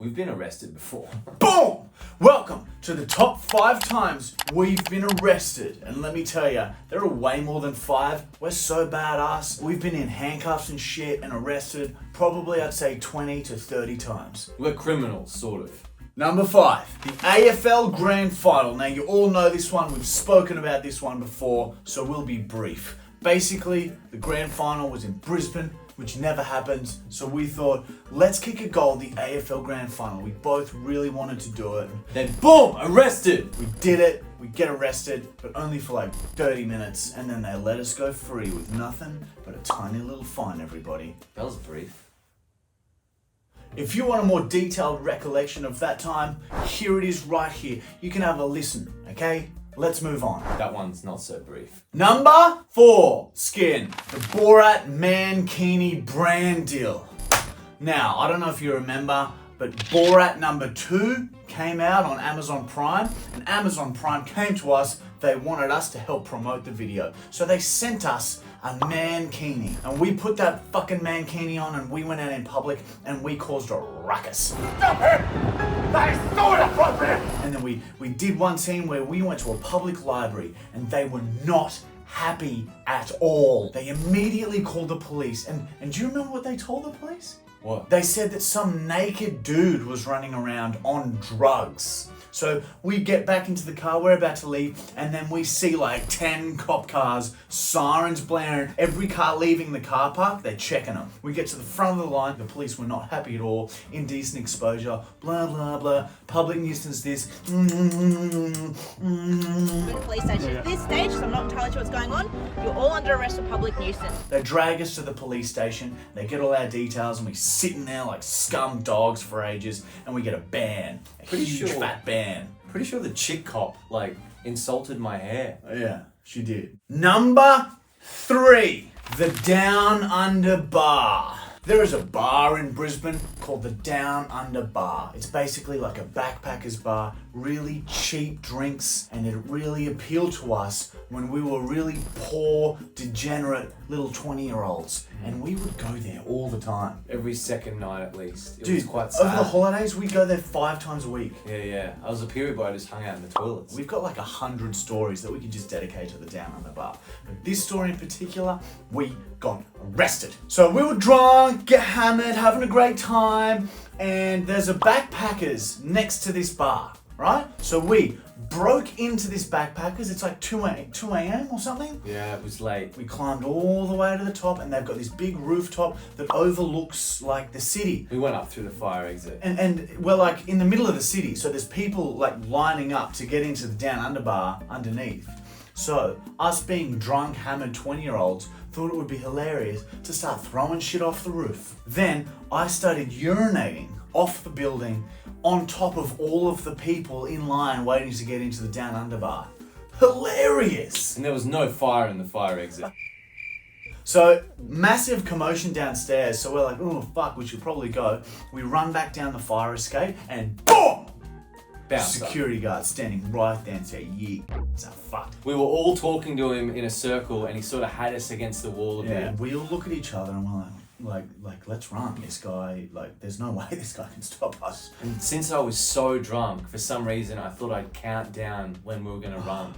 We've been arrested before. Boom! Welcome to the top 5 times we've been arrested. And let me tell you, there are way more than 5. We're so badass. We've been in handcuffs and shit and arrested probably, I'd say, 20 to 30 times. We're criminals, sort of. Number 5, the AFL Grand Final. Now, you all know this one. We've spoken about this one before, so we'll be brief. Basically, the Grand Final was in Brisbane, which never happens. So we thought, let's kick a goal at the AFL Grand Final. We both really wanted to do it. Then boom, arrested! We did it. We get arrested, but only for like 30 minutes. And then they let us go free with nothing but a tiny little fine, everybody. That was brief. If you want a more detailed recollection of that time, here it is right here. You can have a listen, okay? Let's move on. That one's not so brief. Number 4, skin. The Borat Man brand deal. Now, I don't know if you remember, but Borat number 2 came out on Amazon Prime, and Amazon Prime came to us. They wanted us to help promote the video. So they sent us a mankini, and we put that fucking mankini on, and we went out in public and we caused a ruckus. Stop it! That is so inappropriate! And then we did one scene where we went to a public library and they were not happy at all. They immediately called the police, and do you remember what they told the police? What? They said that some naked dude was running around on drugs. So we get back into the car, we're about to leave, and then we see like 10 cop cars, sirens blaring, every car leaving the car park, they're checking them. We get to the front of the line, the police were not happy at all, indecent exposure, blah, blah, blah, public nuisance this. The police station at this stage, so I'm not entirely sure what's going on. You're all under arrest for public nuisance. They drag us to the police station, they get all our details, and we sit in there like scum dogs for ages, and we get a ban, Pretty huge sure. fat ban. Pretty sure the chick cop, insulted my hair. Yeah, she did. Number 3, the Down Under Bar. There is a bar in Brisbane called the Down Under Bar. It's basically like a backpacker's bar, really cheap drinks, and it really appealed to us when we were really poor, degenerate little 20-year-olds. And we would go there all the time. Every second night at least. It Dude, was quite sad. over the holidays, we'd go there 5 times a week. Yeah. I was a period where I just hung out in the toilets. We've got like 100 stories that we could just dedicate to the Down Under Bar. But this story in particular, we got arrested. So we were drunk, get hammered, having a great time, and there's a backpackers next to this bar, right? So we broke into this backpackers. It's like 2 a.m. or something. Yeah, it was late. We climbed all the way to the top, and they've got this big rooftop that overlooks like the city. We went up through the fire exit. And we're like in the middle of the city, so there's people like lining up to get into the Down Under Bar underneath. So us being drunk, hammered 20-year-olds thought it would be hilarious to start throwing shit off the roof. Then I started urinating off the building on top of all of the people in line waiting to get into the Down Under Bar. Hilarious! And there was no fire in the fire exit. So, massive commotion downstairs, so we're like, oh fuck, we should probably go. We run back down the fire escape and boom! Bouncer. Security guard standing right there and say, yeah, it's a fuck. We were all talking to him in a circle and he sort of had us against the wall a bit. Yeah, we all look at each other and we're like, let's run. This guy, there's no way this guy can stop us. And since I was so drunk, for some reason I thought I'd count down when we were going to run.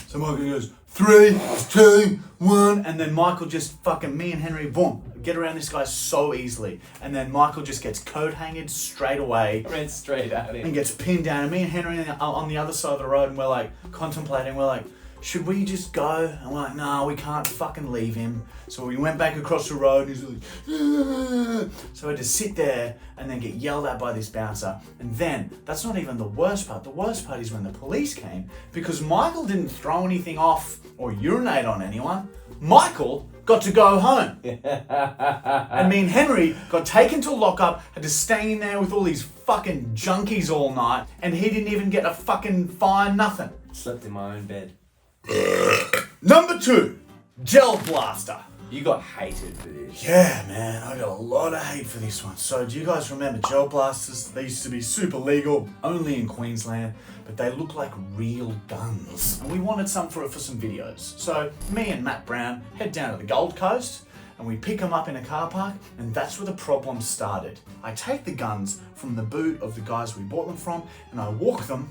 So Michael goes, 3, 2, 1, and then Michael just me and Henry, boom, get around this guy so easily. And then Michael just gets coat hanged straight away. I ran straight at him. And gets pinned down. And me and Henry are on the other side of the road, and we're like contemplating, we're like, should we just go? And we're like, no, we can't fucking leave him. So we went back across the road, and he's like, ah. So I had to sit there and then get yelled at by this bouncer. And then, that's not even the worst part. The worst part is when the police came, because Michael didn't throw anything off or urinate on anyone. Michael got to go home. And me and Henry got taken to a lockup, had to stay in there with all these fucking junkies all night, and he didn't even get a fucking fine, nothing. Slept in my own bed. Number 2, Gel Blaster. You got hated for this. Yeah, man, I got a lot of hate for this one. So do you guys remember Gel Blasters? They used to be super legal, only in Queensland, but they look like real guns. And we wanted some for some videos. So me and Matt Brown head down to the Gold Coast, and we pick them up in a car park, and that's where the problem started. I take the guns from the boot of the guys we bought them from, and I walk them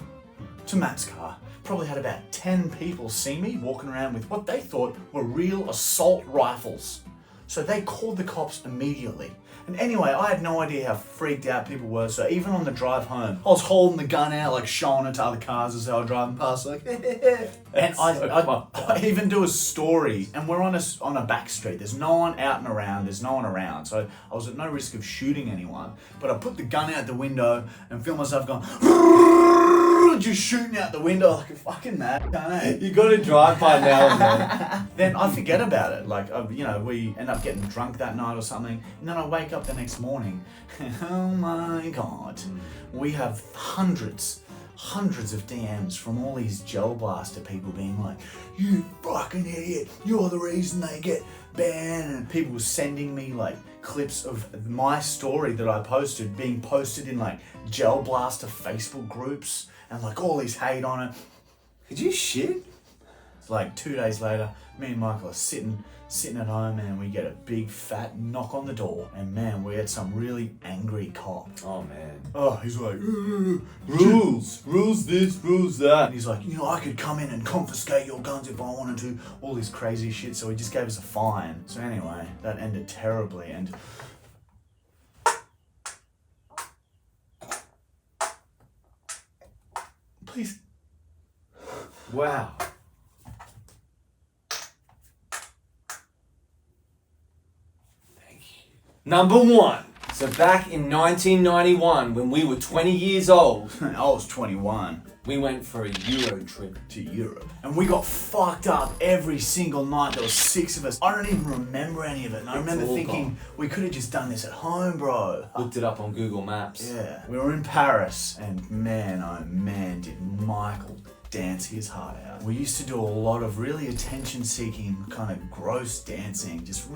to Matt's car. Probably had about 10 people see me walking around with what they thought were real assault rifles. So they called the cops immediately. And anyway, I had no idea how freaked out people were, so even on the drive home, I was holding the gun out, like showing it to other cars as they were driving past, like, and I even do a story, and we're on a back street. There's no one out and around, there's no one around, so I was at no risk of shooting anyone, but I put the gun out the window and feel myself going, just shooting out the window like a fucking mad. You got to drive by now and then. Then I forget about it. Like, we end up getting drunk that night or something, and then I wake up the next morning. Oh my God. We have hundreds of DMs from all these gel blaster people being like, you fucking idiot, you're the reason they get banned. And people were sending me like clips of my story that I posted being posted in like gel blaster Facebook groups and like all this hate on it. Could you shit? Like 2 days later, me and Michael are sitting at home, and we get a big fat knock on the door, and man, we had some really angry cop. Oh man. Oh, he's like, rules this, rules that. and he's like, I could come in and confiscate your guns if I wanted to, all this crazy shit, so he just gave us a fine. So anyway, that ended terribly, and please. Wow. Number one. So back in 1991, when we were 20 years old, I was 21. we went for a Euro trip. To Europe. And we got fucked up every single night. There was 6 of us. I don't even remember any of it. And I remember thinking, we could have just done this at home, bro. Looked it up on Google Maps. Yeah. We were in Paris, and man, oh man, did Michael dance his heart out. We used to do a lot of really attention-seeking, kind of gross dancing. Just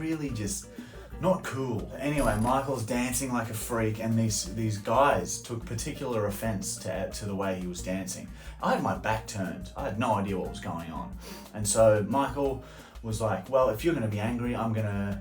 not cool. Anyway, Michael's dancing like a freak, and these guys took particular offense to the way he was dancing. I had my back turned. I had no idea what was going on. And so Michael was like, well, if you're going to be angry, I'm going to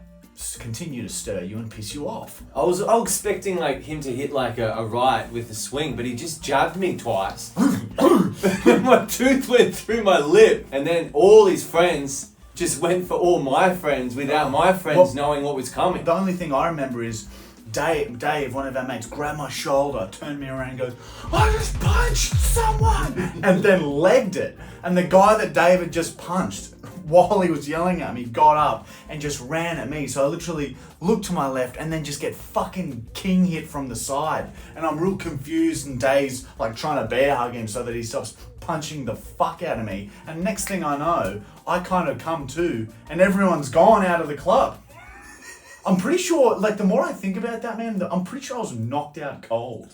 continue to stir you and piss you off. I was expecting like him to hit like a right with the swing, but he just jabbed me twice. My tooth went through my lip, and then all his friends just went for all my friends without my friends knowing what was coming. The only thing I remember is Dave, one of our mates, grabbed my shoulder, turned me around and goes, I just punched someone! And then legged it. And the guy that Dave had just punched, while he was yelling at me, got up and just ran at me. So I literally looked to my left and then just get fucking king hit from the side. And I'm real confused, and Dave's like trying to bear hug him so that he stops punching the fuck out of me. And next thing I know, I kind of come to, and everyone's gone out of the club. I'm pretty sure, like, the more I think about that, man, I'm pretty sure I was knocked out cold.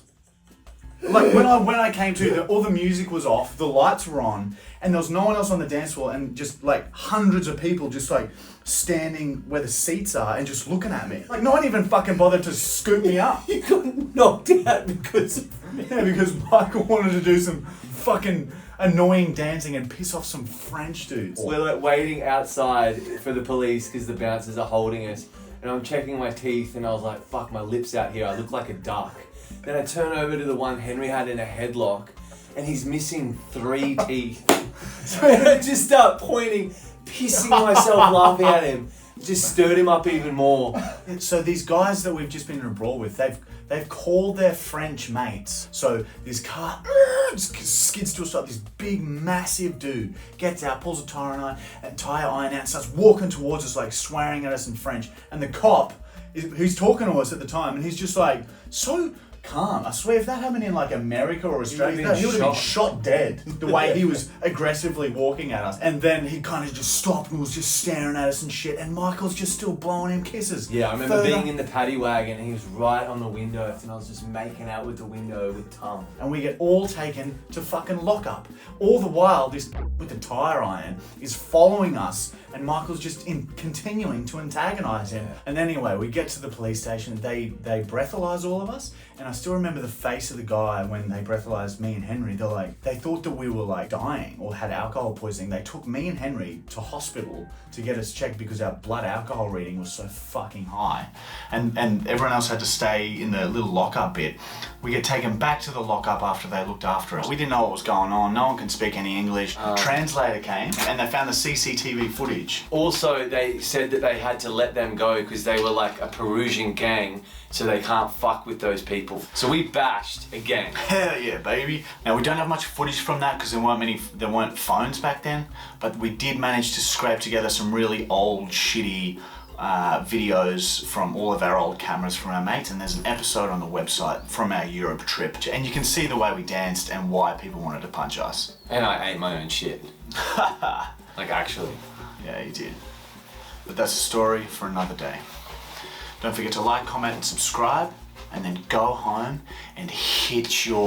Like, when I came to, all the music was off, the lights were on, and there was no one else on the dance floor, and just, like, hundreds of people just, like, standing where the seats are and just looking at me. Like, no one even fucking bothered to scoop me up. You got knocked out because of me. Yeah, because Michael wanted to do some fucking annoying dancing and piss off some French dudes. We're, like, waiting outside for the police because the bouncers are holding us. And I'm checking my teeth, and I was like, fuck, my lip's out here. I look like a duck. Then I turn over to the one Henry had in a headlock, and he's missing 3 teeth. So I just start pointing, pissing myself laughing at him. Just stirred him up even more. So these guys that we've just been in a brawl with, they've called their French mates. So this car skids to a stop. This big, massive dude gets out, pulls a tire iron out, and starts walking towards us, like swearing at us in French. And the cop, who's talking to us at the time, and he's just like, so calm. I swear, if that happened in like America or Australia, he would have been shot dead. The way he was aggressively walking at us. And then he kind of just stopped and was just staring at us and shit. And Michael's just still blowing him kisses. Yeah, I remember being in the paddy wagon, and he was right on the window, and I was just making out with the window with tongue. And we get all taken to fucking lock up. All the while, this with the tire iron is following us and Michael's just continuing to antagonize him. And anyway, we get to the police station. They breathalyze all of us, and I still remember the face of the guy when they breathalyzed me and Henry. They thought that we were like dying or had alcohol poisoning. They took me and Henry to hospital to get us checked because our blood alcohol reading was so fucking high, and everyone else had to stay in the little lockup bit. We get taken back to the lockup after they looked after us. We didn't know what was going on. No one can speak any English. Translator came and they found the CCTV footage. Also, they said that they had to let them go because they were like a Perusian gang, so they can't fuck with those people. So we bashed again. Hell yeah, baby. Now we don't have much footage from that because there weren't phones back then, but we did manage to scrape together some really old, shitty videos from all of our old cameras from our mates, and there's an episode on the website from our Europe trip, and you can see the way we danced and why people wanted to punch us. And I ate my own shit. Like, actually. Yeah, you did. But that's a story for another day. Don't forget to like, comment, and subscribe, and then go home and hit your